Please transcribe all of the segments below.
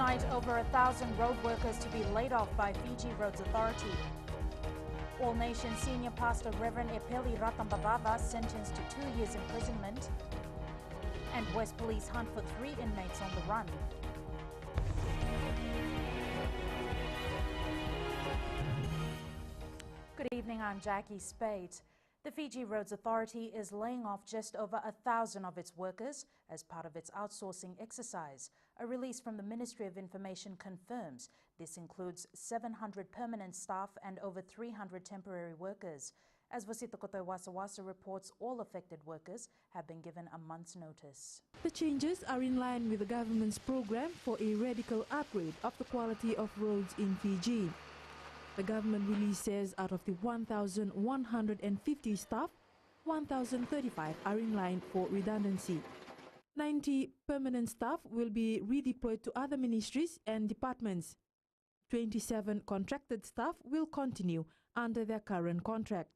Tonight, over 1,000 road workers to be laid off by Fiji Roads Authority. All Nations Senior Pastor Reverend Epeli Ratambavava sentenced to 2 years imprisonment. And West Police hunt for 3 inmates on the run. Good evening, I'm Jackie Spade. The Fiji Roads Authority is laying off just over 1,000 of its workers as part of its outsourcing exercise. A release from the Ministry of Information confirms this includes 700 permanent staff and over 300 temporary workers. As Vasita Kotai Wasawasa reports, all affected workers have been given a month's notice. The changes are in line with the government's program for a radical upgrade of the quality of roads in Fiji. The government release says out of the 1,150 staff, 1,035 are in line for redundancy. 90 permanent staff will be redeployed to other ministries and departments. 27 contracted staff will continue under their current contract.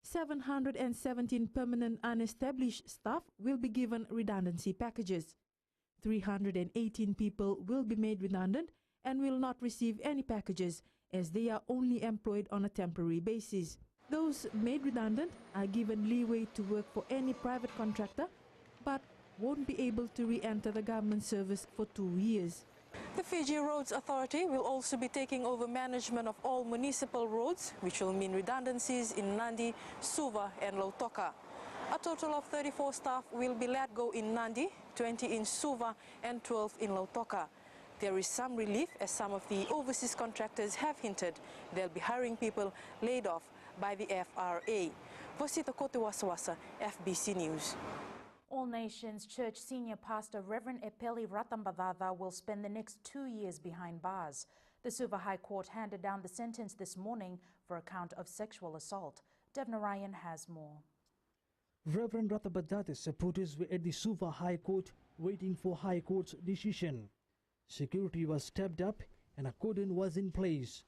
717 permanent unestablished staff will be given redundancy packages. 318 people will be made redundant and will not receive any packages as they are only employed on a temporary basis. Those made redundant are given leeway to work for any private contractor, but won't be able to re-enter the government service for 2 years. The Fiji Roads Authority will also be taking over management of all municipal roads, which will mean redundancies in Nadi, Suva and Lautoka. A total of 34 staff will be let go in Nadi, 20 in Suva and 12 in Lautoka. There is some relief as some of the overseas contractors have hinted they'll be hiring people laid off by the FRA. Vasita Kotai Wasawasa, FBC News. All Nations Church Senior Pastor Reverend Epeli Ratambavava will spend the next 2 years behind bars. The Suva High Court handed down the sentence this morning for a count of sexual assault. Devna Ryan has more. Reverend Ratambavava's supporters were at the Suva High Court waiting for High Court's decision. Security was stepped up and a cordon was in place.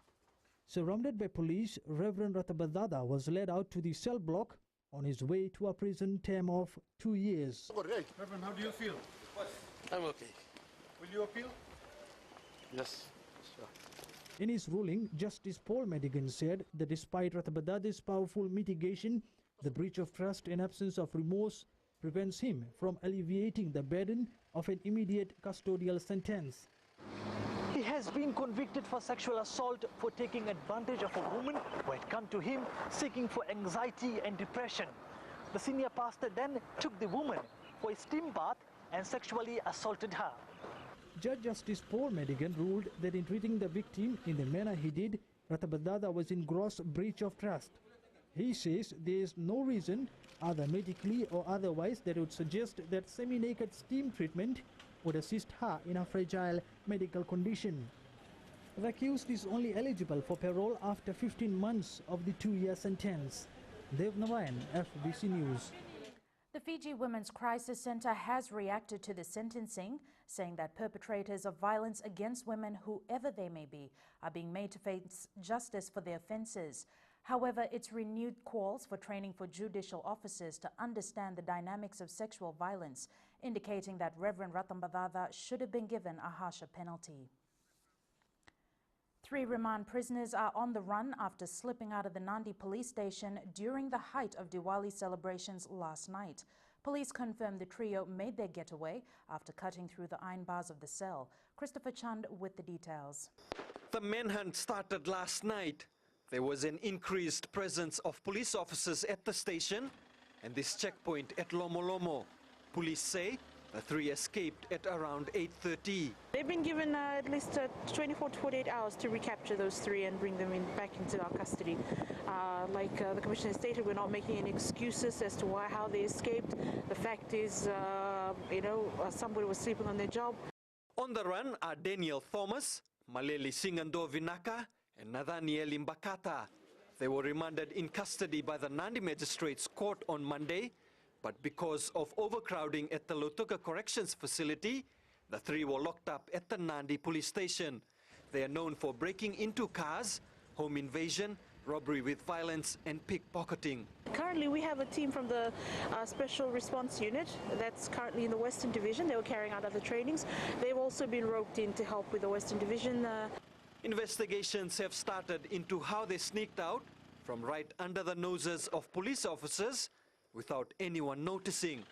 Surrounded by police, Reverend Ratambavava was led out to the cell block on his way to a prison term of 2 years. Reverend, how do you feel? I'm okay. Will you appeal? Yes, sure. In his ruling, Justice Paul Madigan said that despite Ratambavava's powerful mitigation, the breach of trust and absence of remorse prevents him from alleviating the burden of an immediate custodial sentence. He has been convicted for sexual assault for taking advantage of a woman who had come to him seeking for anxiety and depression. The senior pastor then took the woman for a steam bath and sexually assaulted her. Judge Justice Paul Madigan ruled that in treating the victim in the manner he did, Ratambavava was in gross breach of trust. He says there is no reason, either medically or otherwise, that would suggest that semi-naked steam treatment would assist her in a fragile medical condition. The accused is only eligible for parole after 15 months of the 2-year sentence. Devna Ryan, FBC News. The Fiji Women's Crisis Center has reacted to the sentencing, saying that perpetrators of violence against women, whoever they may be, are being made to face justice for their offences. However, its renewed calls for training for judicial officers to understand the dynamics of sexual violence, indicating that Reverend Ratambavava should have been given a harsher penalty. 3 remand prisoners are on the run after slipping out of the Nadi police station during the height of Diwali celebrations last night. Police confirmed the trio made their getaway after cutting through the iron bars of the cell. Christopher Chand with the details. The manhunt started last night. There was an increased presence of police officers at the station and this checkpoint at Lomolomo. Police say the 3 escaped at around 8:30. They've been given at least 24 to 48 hours to recapture those 3 and bring them back into our custody. Like the Commissioner stated, we're not making any excuses as to how they escaped. The fact is, somebody was sleeping on their job. On the run are Daniel Thomas, Maleli Singando Vinaka, and Nathaniel Imbakata. They were remanded in custody by the Nadi Magistrates Court on Monday, but because of overcrowding at the Lautoka Corrections Facility, the 3 were locked up at the Nadi police station. They are known for breaking into cars, home invasion, robbery with violence and pickpocketing. Currently, we have a team from the Special Response Unit that's currently in the Western Division. They were carrying out other trainings. They've also been roped in to help with the Western Division. Investigations have started into how they sneaked out from right under the noses of police officers without anyone noticing,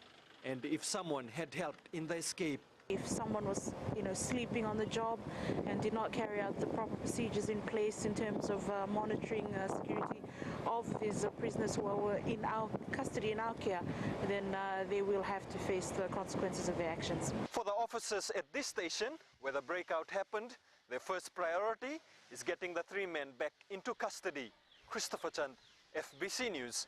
and if someone had helped in the escape. If someone was, sleeping on the job and did not carry out the proper procedures in place in terms of monitoring security of these prisoners who were in our custody, in our care, then they will have to face the consequences of their actions. For the officers at this station, where the breakout happened, their first priority is getting the three men back into custody. Christopher Chand, FBC News.